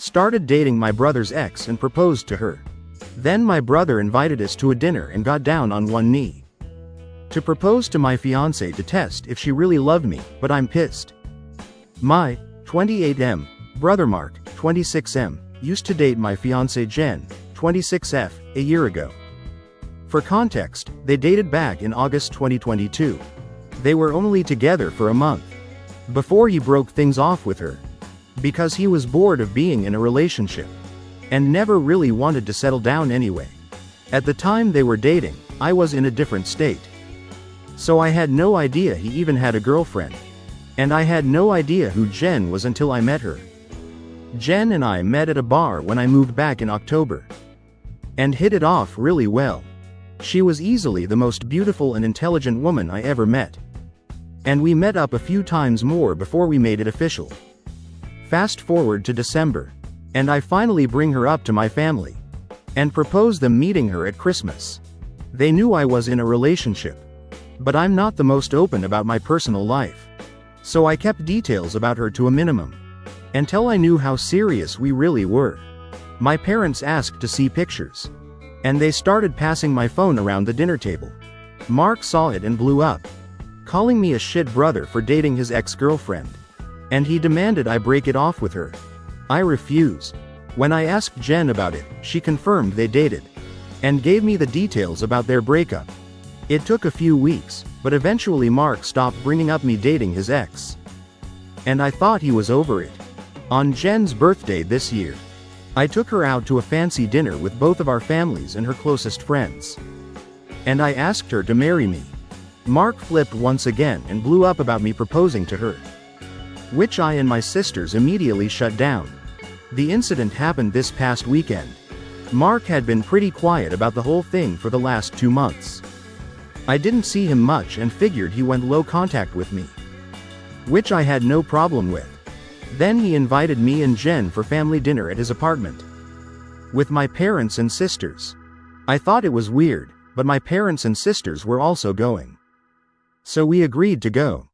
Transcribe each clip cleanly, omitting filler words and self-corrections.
Started dating my brother's ex and proposed to her. Then my brother invited us to a dinner and got down on one knee to propose to my fiancée to test if she really loved me, but I'm pissed. My 28M brother Mark, 26M, used to date my fiancée Jen, 26F, a year ago. For context, they dated back in August 2022. They were only together for a month before he broke things off with her because he was bored of being in a relationship and never really wanted to settle down anyway. At the time they were dating, I was in a different state. So I had no idea he even had a girlfriend. And I had no idea who Jen was until I met her. Jen and I met at a bar when I moved back in October. And hit it off really well. She was easily the most beautiful and intelligent woman I ever met. And we met up a few times more before we made it official. Fast forward to December. And I finally bring her up to my family. And propose them meeting her at Christmas. They knew I was in a relationship. But I'm not the most open about my personal life. So I kept details about her to a minimum. Until I knew how serious we really were. My parents asked to see pictures. And they started passing my phone around the dinner table. Mark saw it and blew up, calling me a shit brother for dating his ex-girlfriend. And he demanded I break it off with her. I refused. When I asked Jen about it, she confirmed they dated. And gave me the details about their breakup. It took a few weeks, but eventually Mark stopped bringing up me dating his ex. And I thought he was over it. On Jen's birthday this year, I took her out to a fancy dinner with both of our families and her closest friends. And I asked her to marry me. Mark flipped once again and blew up about me proposing to her, which I and my sisters immediately shut down. The incident happened this past weekend. Mark had been pretty quiet about the whole thing for the last 2 months. I didn't see him much and figured he went low contact with me, which I had no problem with. Then he invited me and Jen for family dinner at his apartment with my parents and sisters. I thought it was weird, but my parents and sisters were also going. So we agreed to go.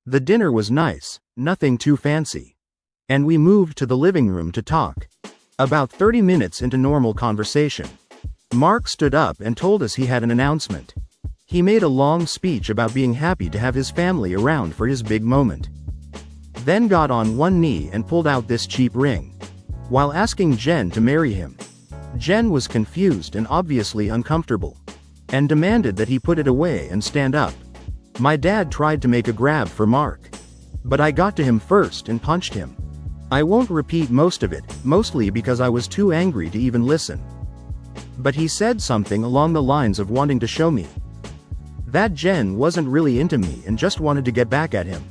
The dinner was nice, nothing too fancy. And we moved to the living room to talk. About 30 minutes into normal conversation, Mark stood up and told us he had an announcement. He made a long speech about being happy to have his family around for his big moment. Then got on one knee and pulled out this cheap ring, while asking Jen to marry him. Jen was confused and obviously uncomfortable, and demanded that he put it away and stand up. My dad tried to make a grab for Mark, but I got to him first and punched him. I won't repeat most of it, mostly because I was too angry to even listen. But he said something along the lines of wanting to show me that Jen wasn't really into me and just wanted to get back at him.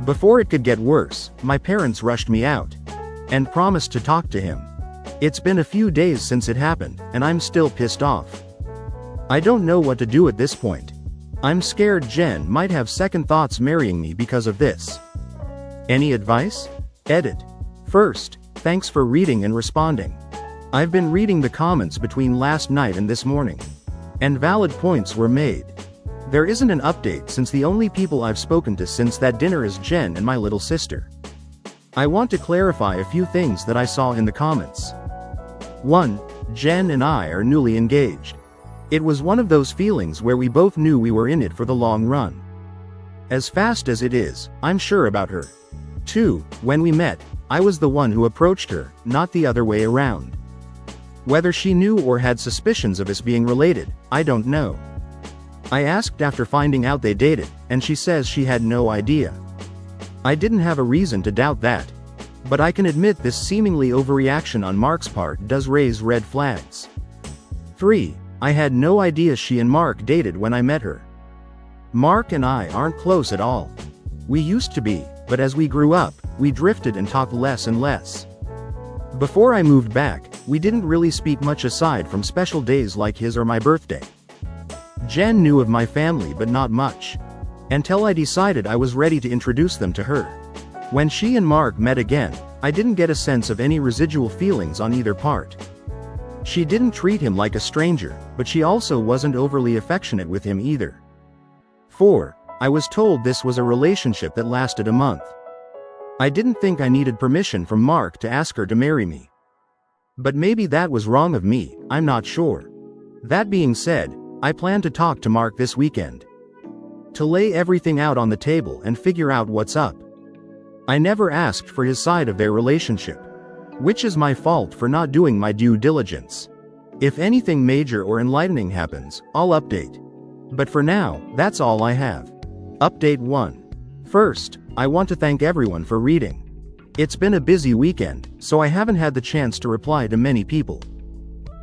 Before it could get worse, my parents rushed me out and promised to talk to him. It's been a few days since it happened, and I'm still pissed off. I don't know what to do at this point. I'm scared Jen might have second thoughts marrying me because of this. Any advice? Edit. First, thanks for reading and responding. I've been reading the comments between last night and this morning, and valid points were made. There isn't an update since the only people I've spoken to since that dinner is Jen and my little sister. I want to clarify a few things that I saw in the comments. 1. Jen and I are newly engaged. It was one of those feelings where we both knew we were in it for the long run. As fast as it is, I'm sure about her. 2. When we met, I was the one who approached her, not the other way around. Whether she knew or had suspicions of us being related, I don't know. I asked after finding out they dated, and she says she had no idea. I didn't have a reason to doubt that. But I can admit this seemingly overreaction on Mark's part does raise red flags. 3. I had no idea she and Mark dated when I met her. Mark and I aren't close at all. We used to be, but as we grew up, we drifted and talked less and less. Before I moved back, we didn't really speak much aside from special days like his or my birthday. Jen knew of my family but not much. Until I decided I was ready to introduce them to her. When she and Mark met again, I didn't get a sense of any residual feelings on either part. She didn't treat him like a stranger, but she also wasn't overly affectionate with him either. 4. I was told this was a relationship that lasted a month. I didn't think I needed permission from Mark to ask her to marry me. But maybe that was wrong of me, I'm not sure. That being said, I plan to talk to Mark this weekend. To lay everything out on the table and figure out what's up. I never asked for his side of their relationship. Which is my fault for not doing my due diligence. If anything major or enlightening happens, I'll update. But for now, that's all I have. Update 1. First, I want to thank everyone for reading. It's been a busy weekend, so I haven't had the chance to reply to many people.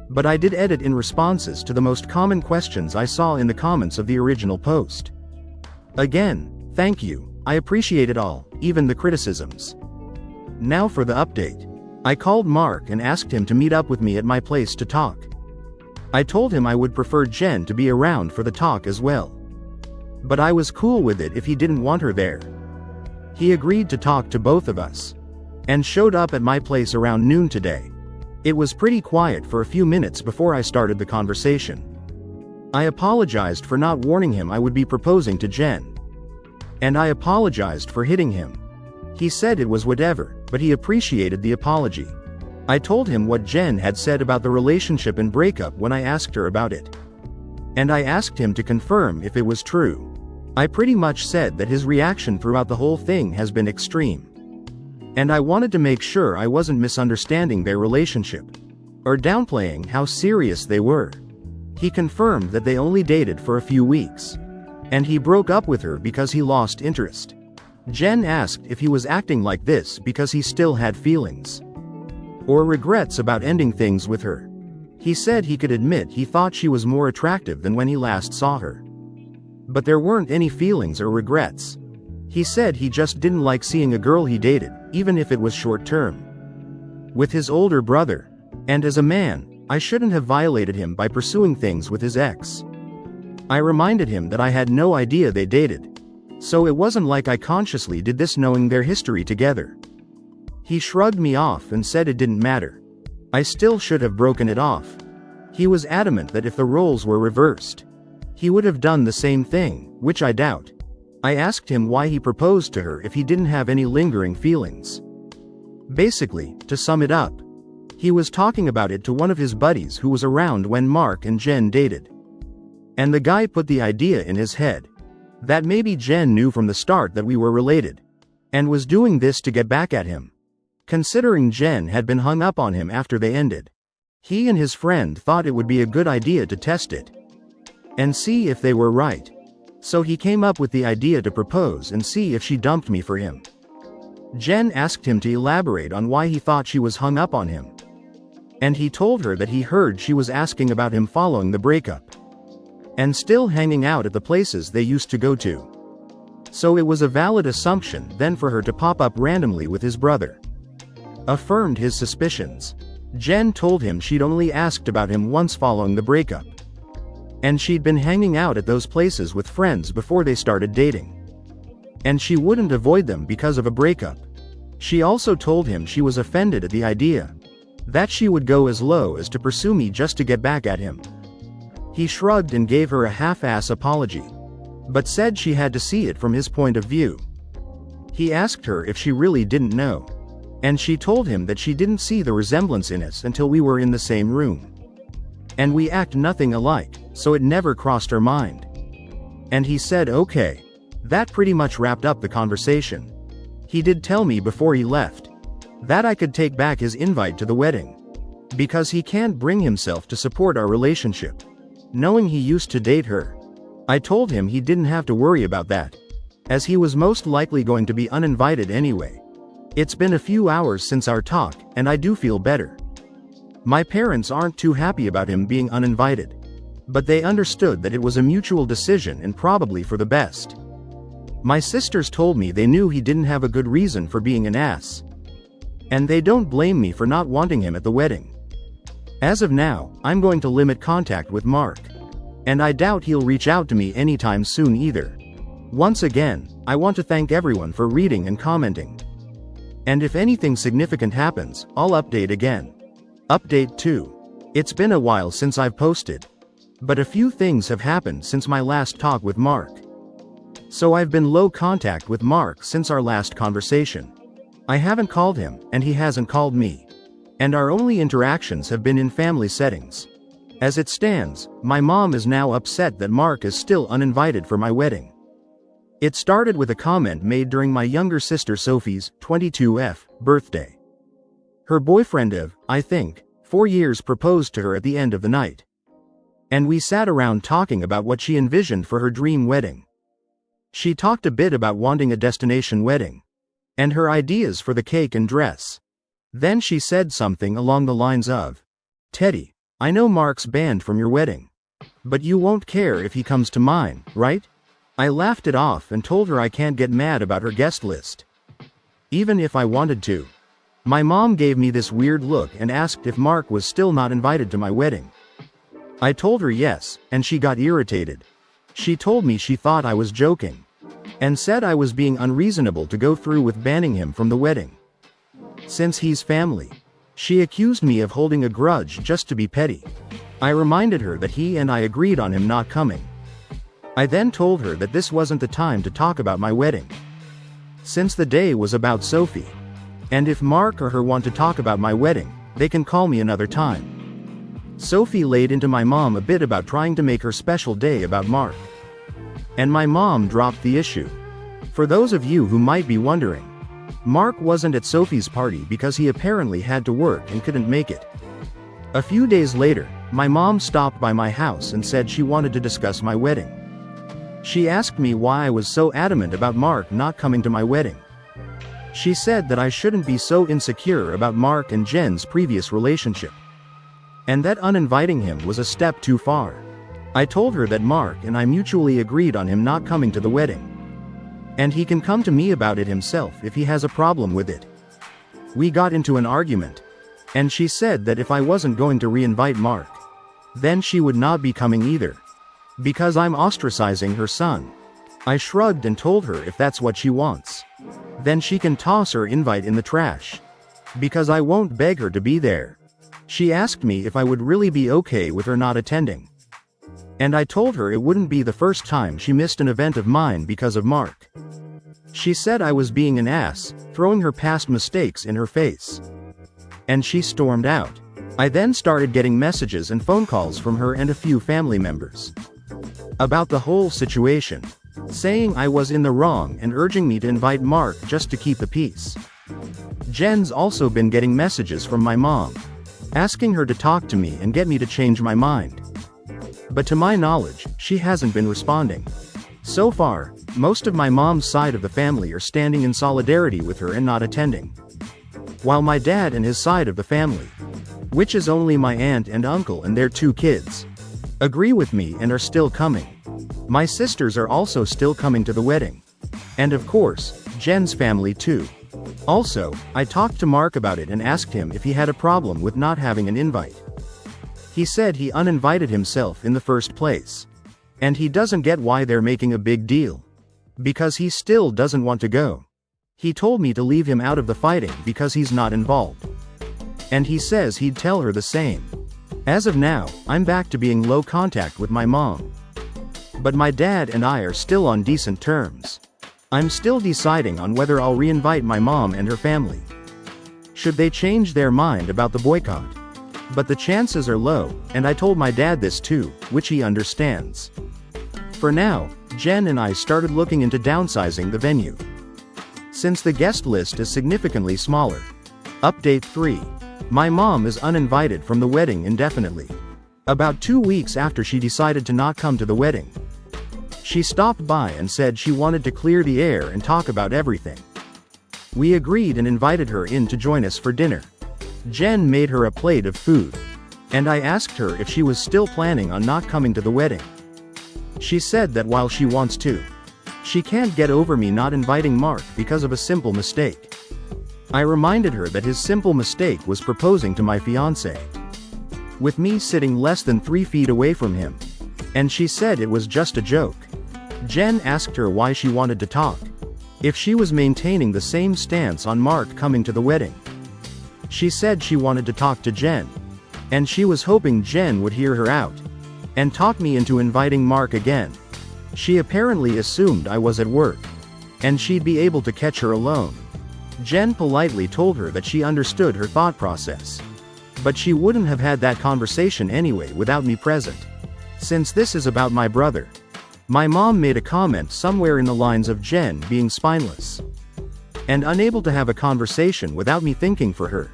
But I did edit in responses to the most common questions I saw in the comments of the original post. Again, thank you, I appreciate it all, even the criticisms. Now for the update. I called Mark and asked him to meet up with me at my place to talk. I told him I would prefer Jen to be around for the talk as well. But I was cool with it if he didn't want her there. He agreed to talk to both of us. And showed up at my place around noon today. It was pretty quiet for a few minutes before I started the conversation. I apologized for not warning him I would be proposing to Jen. And I apologized for hitting him. He said it was whatever, but he appreciated the apology. I told him what Jen had said about the relationship and breakup when I asked her about it. And I asked him to confirm if it was true. I pretty much said that his reaction throughout the whole thing has been extreme. And I wanted to make sure I wasn't misunderstanding their relationship. Or downplaying how serious they were. He confirmed that they only dated for a few weeks. And he broke up with her because he lost interest. Jen asked if he was acting like this because he still had feelings. Or regrets about ending things with her. He said he could admit he thought she was more attractive than when he last saw her. But there weren't any feelings or regrets. He said he just didn't like seeing a girl he dated, even if it was short term. With his older brother. And as a man, I shouldn't have violated him by pursuing things with his ex. I reminded him that I had no idea they dated. So it wasn't like I consciously did this knowing their history together. He shrugged me off and said it didn't matter. I still should have broken it off. He was adamant that if the roles were reversed, he would have done the same thing, which I doubt. I asked him why he proposed to her if he didn't have any lingering feelings. Basically, to sum it up, he was talking about it to one of his buddies who was around when Mark and Jen dated. And the guy put the idea in his head that maybe Jen knew from the start that we were related, and was doing this to get back at him. Considering Jen had been hung up on him after they ended, he and his friend thought it would be a good idea to test it and see if they were right. So he came up with the idea to propose and see if she dumped me for him. Jen asked him to elaborate on why he thought she was hung up on him. And he told her that he heard she was asking about him following the breakup. And still hanging out at the places they used to go to. So it was a valid assumption then for her to pop up randomly with his brother. Affirmed his suspicions. Jen told him she'd only asked about him once following the breakup. And she'd been hanging out at those places with friends before they started dating. And she wouldn't avoid them because of a breakup. She also told him she was offended at the idea that she would go as low as to pursue me just to get back at him. He shrugged and gave her a half-ass apology, but said she had to see it from his point of view. He asked her if she really didn't know, and she told him that she didn't see the resemblance in us until we were in the same room. And we act nothing alike, so it never crossed her mind. And he said okay. That pretty much wrapped up the conversation. He did tell me before he left that I could take back his invite to the wedding, because he can't bring himself to support our relationship, knowing he used to date her. I told him he didn't have to worry about that, as he was most likely going to be uninvited anyway. It's been a few hours since our talk, and I do feel better. My parents aren't too happy about him being uninvited, but they understood that it was a mutual decision and probably for the best. My sisters told me they knew he didn't have a good reason for being an ass. And they don't blame me for not wanting him at the wedding. As of now, I'm going to limit contact with Mark. And I doubt he'll reach out to me anytime soon either. Once again, I want to thank everyone for reading and commenting. And if anything significant happens, I'll update again. Update 2. It's been a while since I've posted. But a few things have happened since my last talk with Mark. So I've been low contact with Mark since our last conversation. I haven't called him, and he hasn't called me. And our only interactions have been in family settings. As it stands, my mom is now upset that Mark is still uninvited for my wedding. It started with a comment made during my younger sister Sophie's 22th birthday. Her boyfriend of, I think, 4 years proposed to her at the end of the night. And we sat around talking about what she envisioned for her dream wedding. She talked a bit about wanting a destination wedding. And her ideas for the cake and dress. Then she said something along the lines of, "Teddy, I know Mark's banned from your wedding. But you won't care if he comes to mine, right?" I laughed it off and told her I can't get mad about her guest list. Even if I wanted to. My mom gave me this weird look and asked if Mark was still not invited to my wedding. I told her yes, and she got irritated. She told me she thought I was joking. And said I was being unreasonable to go through with banning him from the wedding. Since he's family. She accused me of holding a grudge just to be petty. I reminded her that he and I agreed on him not coming. I then told her that this wasn't the time to talk about my wedding. Since the day was about Sophie. And if Mark or her want to talk about my wedding, they can call me another time. Sophie laid into my mom a bit about trying to make her special day about Mark. And my mom dropped the issue. For those of you who might be wondering, Mark wasn't at Sophie's party because he apparently had to work and couldn't make it. A few days later, my mom stopped by my house and said she wanted to discuss my wedding. She asked me why I was so adamant about Mark not coming to my wedding. She said that I shouldn't be so insecure about Mark and Jen's previous relationship. And that uninviting him was a step too far. I told her that Mark and I mutually agreed on him not coming to the wedding. And he can come to me about it himself if he has a problem with it. We got into an argument. And she said that if I wasn't going to re-invite Mark, then she would not be coming either. Because I'm ostracizing her son. I shrugged and told her if that's what she wants, then she can toss her invite in the trash. Because I won't beg her to be there. She asked me if I would really be okay with her not attending. And I told her it wouldn't be the first time she missed an event of mine because of Mark. She said I was being an ass, throwing her past mistakes in her face. And she stormed out. I then started getting messages and phone calls from her and a few family members. About the whole situation. Saying I was in the wrong and urging me to invite Mark just to keep the peace. Jen's also been getting messages from my mom. Asking her to talk to me and get me to change my mind. But to my knowledge, she hasn't been responding. So far, most of my mom's side of the family are standing in solidarity with her and not attending. While my dad and his side of the family, which is only my aunt and uncle and their 2 kids, agree with me and are still coming. My sisters are also still coming to the wedding. And of course, Jen's family too. Also, I talked to Mark about it and asked him if he had a problem with not having an invite. He said he uninvited himself in the first place. And he doesn't get why they're making a big deal. Because he still doesn't want to go. He told me to leave him out of the fighting because he's not involved. And he says he'd tell her the same. As of now, I'm back to being low contact with my mom. But my dad and I are still on decent terms. I'm still deciding on whether I'll re-invite my mom and her family. Should they change their mind about the boycott? But the chances are low, and I told my dad this too, which he understands. For now, Jen and I started looking into downsizing the venue. Since the guest list is significantly smaller. Update 3. My mom is uninvited from the wedding indefinitely. About 2 weeks after she decided to not come to the wedding. She stopped by and said she wanted to clear the air and talk about everything. We agreed and invited her in to join us for dinner. Jen made her a plate of food. And I asked her if she was still planning on not coming to the wedding. She said that while she wants to, she can't get over me not inviting Mark because of a simple mistake. I reminded her that his simple mistake was proposing to my fiancée. With me sitting less than 3 feet away from him. And she said it was just a joke. Jen asked her why she wanted to talk. If she was maintaining the same stance on Mark coming to the wedding. She said she wanted to talk to Jen. And she was hoping Jen would hear her out. And talk me into inviting Mark again. She apparently assumed I was at work. And she'd be able to catch her alone. Jen politely told her that she understood her thought process. But she wouldn't have had that conversation anyway without me present. Since this is about my brother. My mom made a comment somewhere in the lines of Jen being spineless and unable to have a conversation without me thinking for her,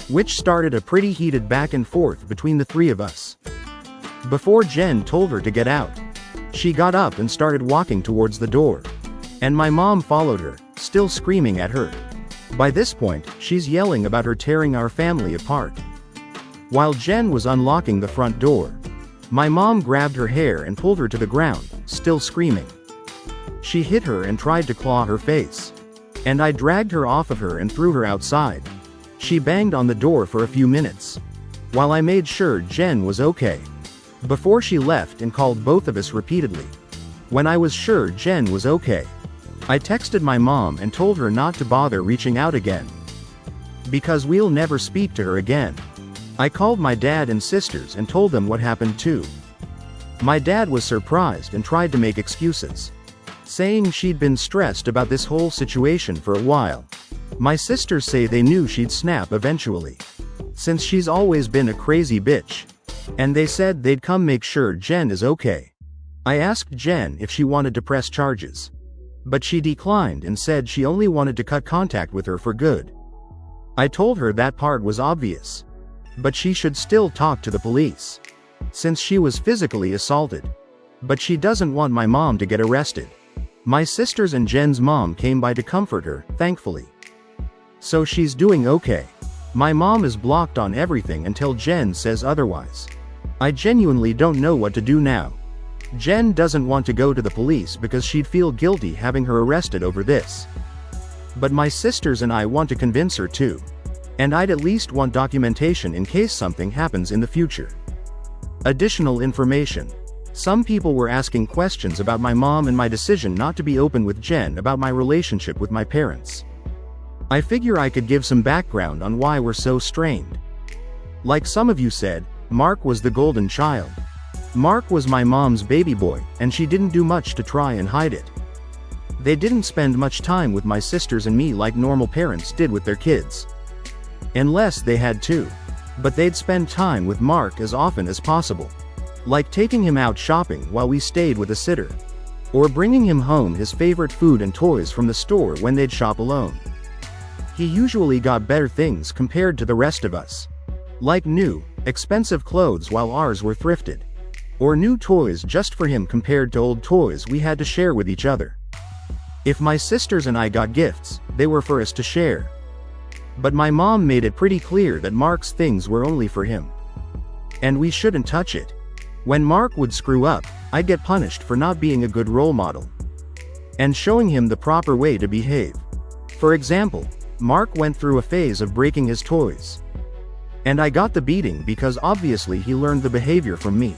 which started a pretty heated back and forth between the three of us. Before Jen told her to get out, she got up and started walking towards the door, and my mom followed her, still screaming at her. By this point, she's yelling about her tearing our family apart. While Jen was unlocking the front door, my mom grabbed her hair and pulled her to the ground, still screaming. She hit her and tried to claw her face, and I dragged her off of her and threw her outside. She banged on the door for a few minutes, while I made sure Jen was okay, before she left and called both of us repeatedly. When I was sure Jen was okay, I texted my mom and told her not to bother reaching out again, because we'll never speak to her again. I called my dad and sisters and told them what happened too. My dad was surprised and tried to make excuses, saying she'd been stressed about this whole situation for a while. My sisters say they knew she'd snap eventually, since she's always been a crazy bitch, and they said they'd come make sure Jen is okay. I asked Jen if she wanted to press charges, but she declined and said she only wanted to cut contact with her for good. I told her that part was obvious, but she should still talk to the police, since she was physically assaulted. But she doesn't want my mom to get arrested. My sisters and Jen's mom came by to comfort her, thankfully. So she's doing okay. My mom is blocked on everything until Jen says otherwise. I genuinely don't know what to do now. Jen doesn't want to go to the police because she'd feel guilty having her arrested over this. But my sisters and I want to convince her too. And I'd at least want documentation in case something happens in the future. Additional information. Some people were asking questions about my mom and my decision not to be open with Jen about my relationship with my parents. I figure I could give some background on why we're so strained. Like some of you said, Mark was the golden child. Mark was my mom's baby boy, and she didn't do much to try and hide it. They didn't spend much time with my sisters and me like normal parents did with their kids. Unless they had to. But they'd spend time with Mark as often as possible. Like taking him out shopping while we stayed with a sitter. Or bringing him home his favorite food and toys from the store when they'd shop alone. He usually got better things compared to the rest of us. Like new, expensive clothes while ours were thrifted. Or new toys just for him compared to old toys we had to share with each other. If my sisters and I got gifts, they were for us to share. But my mom made it pretty clear that Mark's things were only for him. And we shouldn't touch it. When Mark would screw up, I'd get punished for not being a good role model. And showing him the proper way to behave. For example, Mark went through a phase of breaking his toys. And I got the beating because obviously he learned the behavior from me.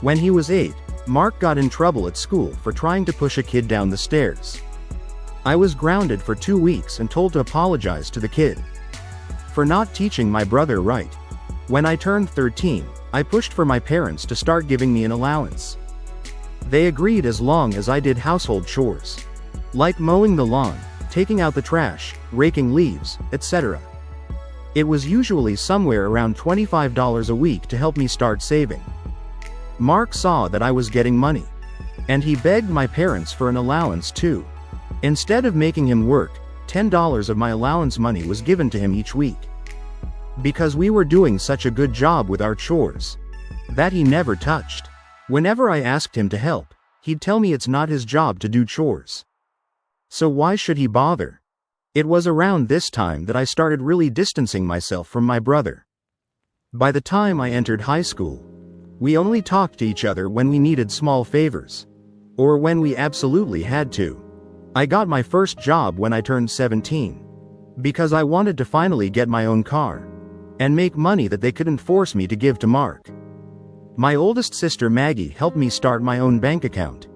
When he was 8, Mark got in trouble at school for trying to push a kid down the stairs. I was grounded for 2 weeks and told to apologize to the kid for not teaching my brother right. When I turned 13, I pushed for my parents to start giving me an allowance. They agreed as long as I did household chores, like mowing the lawn, taking out the trash, raking leaves, etc. It was usually somewhere around $25 a week to help me start saving. Mark saw that I was getting money, and he begged my parents for an allowance too. Instead of making him work, $10 of my allowance money was given to him each week. Because we were doing such a good job with our chores that he never touched. Whenever I asked him to help, he'd tell me it's not his job to do chores. So why should he bother? It was around this time that I started really distancing myself from my brother. By the time I entered high school, we only talked to each other when we needed small favors, or when we absolutely had to. I got my first job when I turned 17, because I wanted to finally get my own car, and make money that they couldn't force me to give to Mark. My oldest sister Maggie helped me start my own bank account,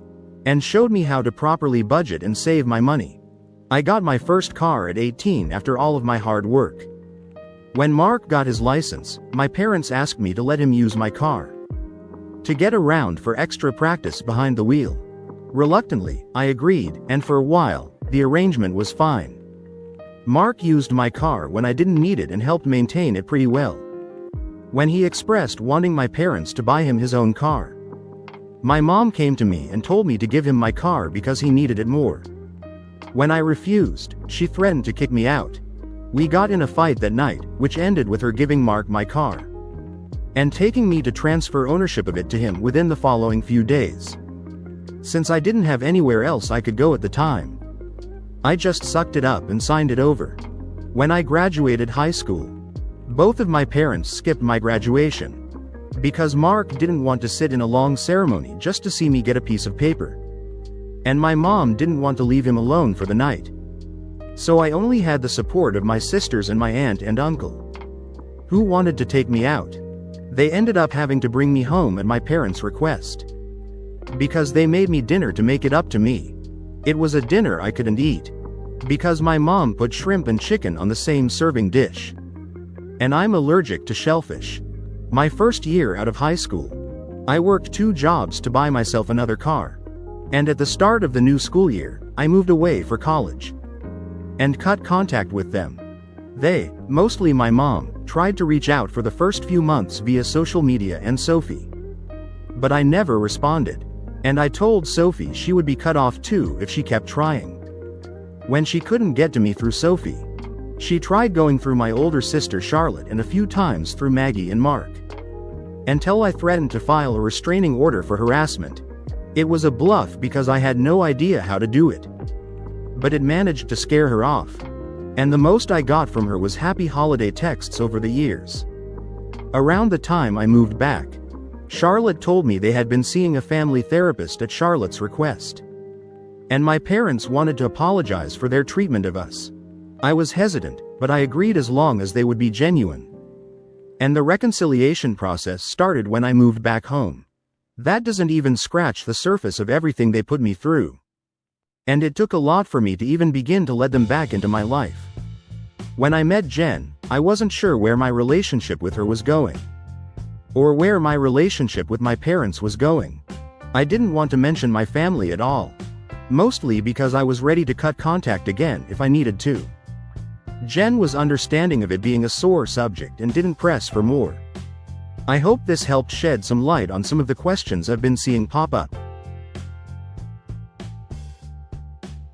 and showed me how to properly budget and save my money. I got my first car at 18 after all of my hard work. When Mark got his license, my parents asked me to let him use my car to get around for extra practice behind the wheel. Reluctantly, I agreed, and for a while, the arrangement was fine. Mark used my car when I didn't need it and helped maintain it pretty well. When he expressed wanting my parents to buy him his own car, my mom came to me and told me to give him my car because he needed it more. When I refused, she threatened to kick me out. We got in a fight that night, which ended with her giving Mark my car and taking me to transfer ownership of it to him within the following few days. Since I didn't have anywhere else I could go at the time, I just sucked it up and signed it over. When I graduated high school, both of my parents skipped my graduation because Mark didn't want to sit in a long ceremony just to see me get a piece of paper. And my mom didn't want to leave him alone for the night. So I only had the support of my sisters and my aunt and uncle, who wanted to take me out. They ended up having to bring me home at my parents' request, because they made me dinner to make it up to me. It was a dinner I couldn't eat, because my mom put shrimp and chicken on the same serving dish. And I'm allergic to shellfish. My first year out of high school, I worked 2 jobs to buy myself another car. And at the start of the new school year, I moved away for college and cut contact with them. They, mostly my mom, tried to reach out for the first few months via social media and Sophie. But I never responded. And I told Sophie she would be cut off too if she kept trying. When she couldn't get to me through Sophie, she tried going through my older sister Charlotte and a few times through Maggie and Mark. Until I threatened to file a restraining order for harassment. It was a bluff because I had no idea how to do it. But it managed to scare her off. And the most I got from her was happy holiday texts over the years. Around the time I moved back, Charlotte told me they had been seeing a family therapist at Charlotte's request. And my parents wanted to apologize for their treatment of us. I was hesitant, but I agreed as long as they would be genuine. And the reconciliation process started when I moved back home. That doesn't even scratch the surface of everything they put me through. And it took a lot for me to even begin to let them back into my life. When I met Jen, I wasn't sure where my relationship with her was going, or where my relationship with my parents was going. I didn't want to mention my family at all, mostly because I was ready to cut contact again if I needed to. Jen was understanding of it being a sore subject and didn't press for more. I hope this helped shed some light on some of the questions I've been seeing pop up.